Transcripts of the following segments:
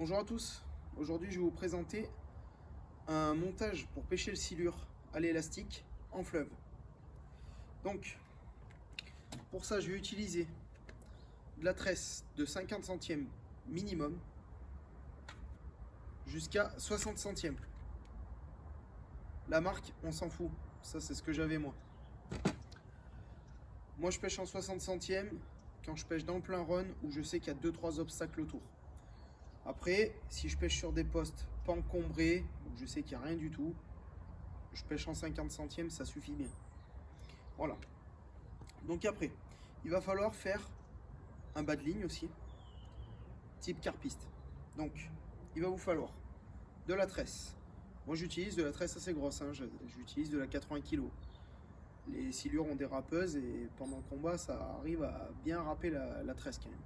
Bonjour à tous, aujourd'hui je vais vous présenter un montage pour pêcher le silure à l'élastique en fleuve. Donc pour ça je vais utiliser de la tresse de 50 centièmes minimum jusqu'à 60 centièmes. La marque on s'en fout, ça c'est ce que j'avais moi. Moi je pêche en 60 centièmes quand je pêche dans le plein run où je sais qu'il y a 2-3 obstacles autour. Après, si je pêche sur des postes pas encombrés, où je sais qu'il n'y a rien du tout, je pêche en 50 centièmes, ça suffit bien. Voilà. Donc après, il va falloir faire un bas de ligne aussi, type carpiste. Donc, il va vous falloir de la tresse. Moi, j'utilise de la tresse assez grosse, hein. J'utilise de la 80 kg. Les silures ont des râpeuses et pendant le combat, ça arrive à bien râper la tresse quand même.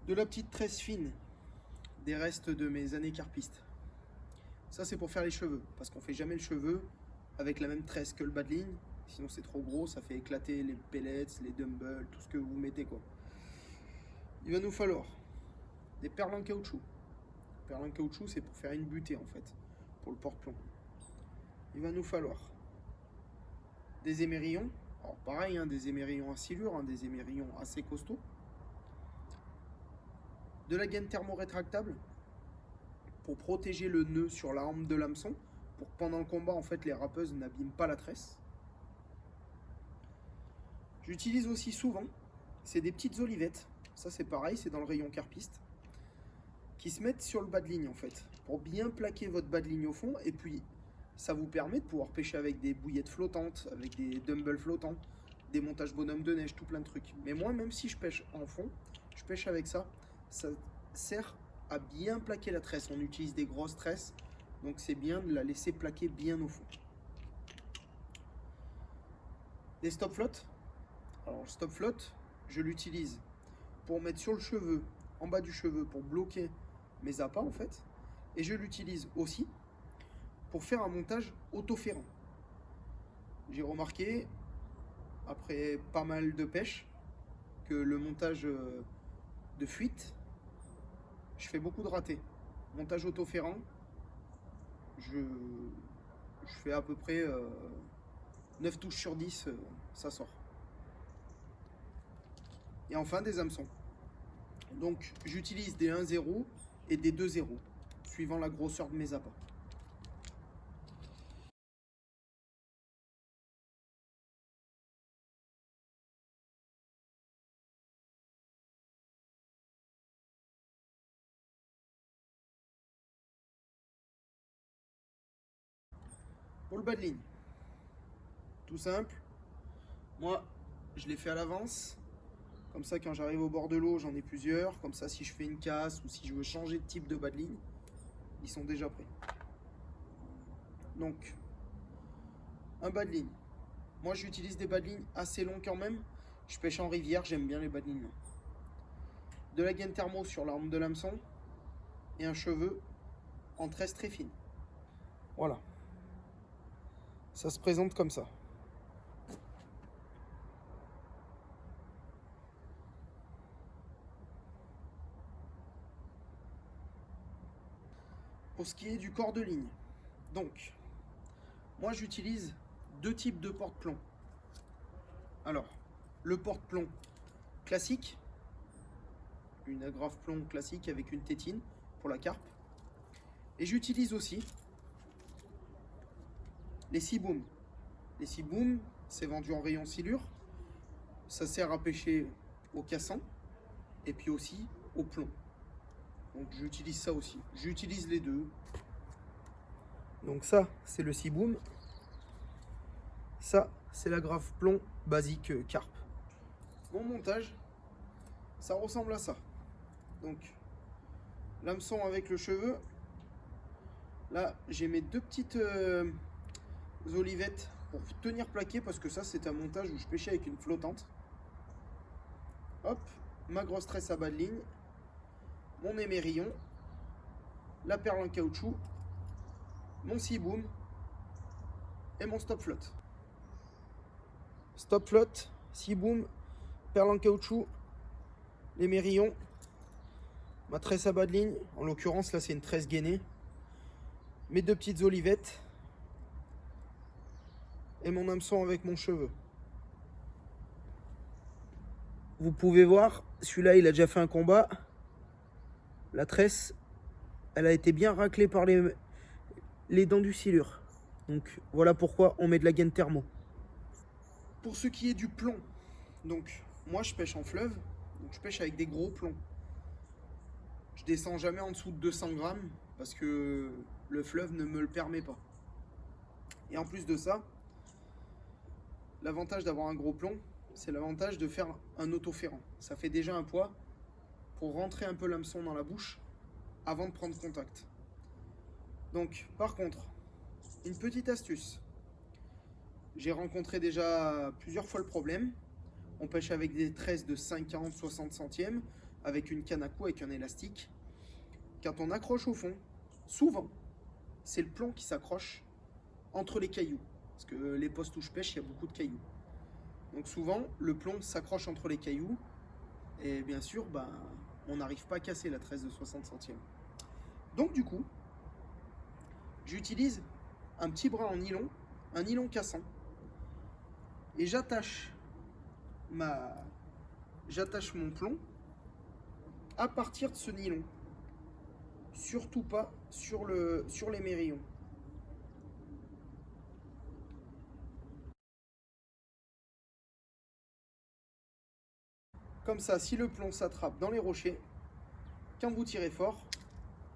De la petite tresse fine, des restes de mes années carpistes. Ça, c'est pour faire les cheveux, parce qu'on fait jamais le cheveu avec la même tresse que le bas de ligne. Sinon, c'est trop gros, ça fait éclater les pellets, les dumbbells, tout ce que vous mettez, quoi. Il va nous falloir des perles en caoutchouc. Les perles en caoutchouc, c'est pour faire une butée, en fait, pour le porte-plomb. Il va nous falloir des émerillons. Alors, pareil, hein, des émerillons à silure, hein, des émerillons assez costauds. De la gaine thermorétractable pour protéger le nœud sur la hampe de l'hameçon, pour que pendant le combat, en fait, les râpeuses n'abîment pas la tresse. J'utilise aussi souvent, c'est des petites olivettes, ça c'est pareil, c'est dans le rayon carpiste, qui se mettent sur le bas de ligne en fait, pour bien plaquer votre bas de ligne au fond, et puis ça vous permet de pouvoir pêcher avec des bouillettes flottantes, avec des dumbbells flottants, des montages bonhomme de neige, tout plein de trucs. Mais moi, même si je pêche en fond, je pêche avec ça, ça sert à bien plaquer la tresse. On utilise des grosses tresses, donc c'est bien de la laisser plaquer bien au fond. Des stop flottes. Alors le stop flotte, je l'utilise pour mettre sur le cheveu, en bas du cheveu, pour bloquer mes appâts en fait. Et je l'utilise aussi pour faire un montage autoférant. J'ai remarqué, après pas mal de pêche, que le montage de fuite, je fais beaucoup de ratés. Montage autoférant, je fais à peu près 9 touches sur 10, ça sort. Et enfin des hameçons. Donc j'utilise des 1-0 et des 2-0, suivant la grosseur de mes appâts. Pour le bas de ligne, tout simple, moi je l'ai fait à l'avance, comme ça quand j'arrive au bord de l'eau j'en ai plusieurs, comme ça si je fais une casse ou si je veux changer de type de bas de ligne, ils sont déjà prêts. Donc, un bas de ligne, moi j'utilise des bas de ligne assez longs quand même, je pêche en rivière, j'aime bien les bas de ligne. De la gaine thermo sur l'arme de l'hameçon et un cheveu en tresse très fine. Voilà, ça se présente comme ça. Pour ce qui est du corps de ligne, donc, moi j'utilise deux types de porte-plomb. Alors, le porte-plomb classique, une agrafe plomb classique avec une tétine pour la carpe. Et j'utilise aussi les Seaboom. Les Seaboom, c'est vendu en rayon silure. Ça sert à pêcher au cassan et puis aussi au plomb. Donc j'utilise ça aussi. J'utilise les deux. Donc ça, c'est le Seaboom. Ça, c'est l'agrafe plomb basique carpe. Mon montage, ça ressemble à ça. Donc, l'hameçon avec le cheveu. Là, j'ai mes deux petites olivettes pour tenir plaqué parce que ça, c'est un montage où je pêchais avec une flottante. Hop, ma grosse tresse à bas de ligne, mon émerillon, la perle en caoutchouc, mon Seaboom et mon stop flotte. Stop flotte, Seaboom, perle en caoutchouc, l'émerillon, ma tresse à bas de ligne. En l'occurrence, là, c'est une tresse gainée. Mes 2 petites olivettes. Et mon hameçon avec mon cheveu. Vous pouvez voir, celui-là, il a déjà fait un combat. La tresse, elle a été bien raclée par les dents du silure. Donc, voilà pourquoi on met de la gaine thermo. Pour ce qui est du plomb, donc, moi, je pêche en fleuve. Donc, je pêche avec des gros plombs. Je descends jamais en dessous de 200 grammes parce que le fleuve ne me le permet pas. Et en plus de ça, l'avantage d'avoir un gros plomb, c'est l'avantage de faire un autoferrant. Ça fait déjà un poids pour rentrer un peu l'hameçon dans la bouche avant de prendre contact. Donc, par contre, une petite astuce. J'ai rencontré déjà plusieurs fois le problème. On pêche avec des tresses de 50-60 centièmes, avec une canne à coups, avec un élastique. Quand on accroche au fond, souvent, c'est le plomb qui s'accroche entre les cailloux. Parce que les postes où je pêche, il y a beaucoup de cailloux. Donc souvent, le plomb s'accroche entre les cailloux. Et bien sûr, on n'arrive pas à casser la tresse de 60 centièmes. Donc du coup, j'utilise un petit bras en nylon, un nylon cassant. Et j'attache mon plomb à partir de ce nylon. Surtout pas sur les mérillons. Comme ça, si le plomb s'attrape dans les rochers, quand vous tirez fort,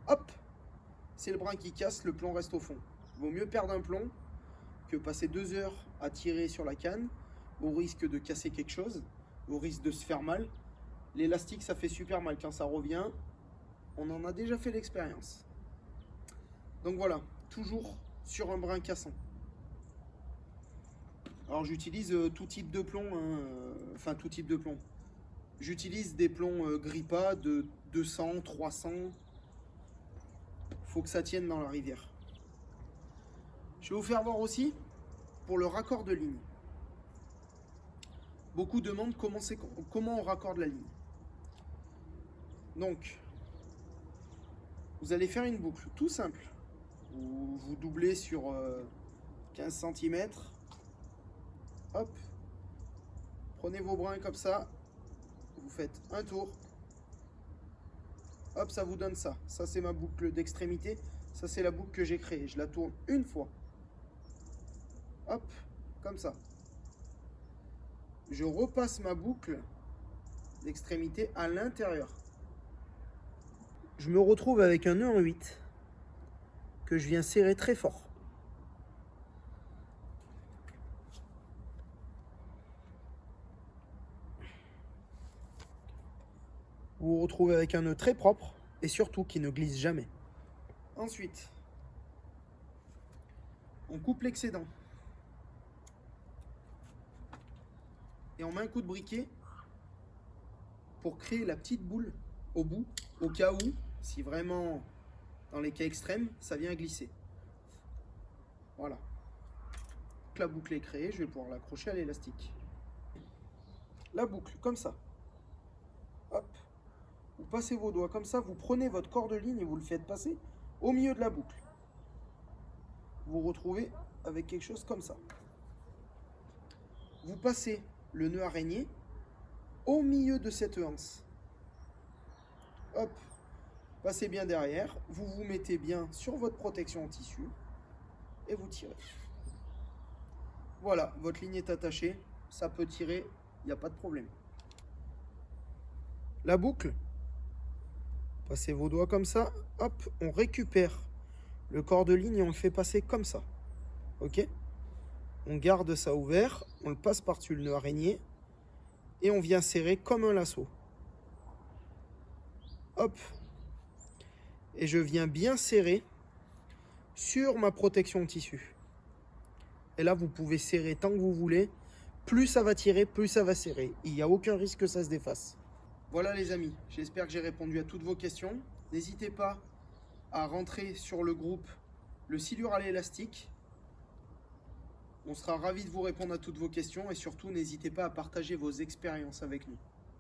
hop, c'est le brin qui casse, le plomb reste au fond. Vaut mieux perdre un plomb que passer 2 heures à tirer sur la canne, au risque de casser quelque chose, au risque de se faire mal. L'élastique, ça fait super mal quand ça revient. On en a déjà fait l'expérience. Donc voilà, toujours sur un brin cassant. Alors j'utilise tout type de plomb, enfin tout type de plomb. J'utilise des plombs Grippa de 200, 300. Faut que ça tienne dans la rivière. Je vais vous faire voir aussi pour le raccord de ligne. Beaucoup demandent comment on raccorde la ligne. Donc, vous allez faire une boucle tout simple. Vous doublez sur 15 cm. Hop. Prenez vos brins comme ça. Vous faites un tour. Hop, ça vous donne ça. Ça, c'est ma boucle d'extrémité. Ça, c'est la boucle que j'ai créée. Je la tourne une fois. Hop, comme ça. Je repasse ma boucle d'extrémité à l'intérieur. Je me retrouve avec un nœud en 8 que je viens serrer très fort. Vous vous retrouvez avec un nœud très propre et surtout qui ne glisse jamais. Ensuite, on coupe l'excédent. Et on met un coup de briquet pour créer la petite boule au bout, au cas où, si vraiment, dans les cas extrêmes, ça vient glisser. Voilà. Donc la boucle est créée, je vais pouvoir l'accrocher à l'élastique. La boucle, comme ça. Hop. Vous passez vos doigts comme ça, vous prenez votre corps de ligne et vous le faites passer au milieu de la boucle. Vous vous retrouvez avec quelque chose comme ça. Vous passez le nœud araignée au milieu de cette anse. Hop, passez bien derrière, vous vous mettez bien sur votre protection en tissu et vous tirez. Voilà, votre ligne est attachée, ça peut tirer, il n'y a pas de problème. La boucle, passez vos doigts comme ça, hop, on récupère le corps de ligne et on le fait passer comme ça. Ok? On garde ça ouvert, on le passe par-dessus le nœud araignée et on vient serrer comme un lasso. Hop. Et je viens bien serrer sur ma protection en tissu. Et là, vous pouvez serrer tant que vous voulez. Plus ça va tirer, plus ça va serrer. Il n'y a aucun risque que ça se défasse. Voilà les amis, j'espère que j'ai répondu à toutes vos questions. N'hésitez pas à rentrer sur le groupe Le Silure à l'élastique. On sera ravis de vous répondre à toutes vos questions et surtout n'hésitez pas à partager vos expériences avec nous.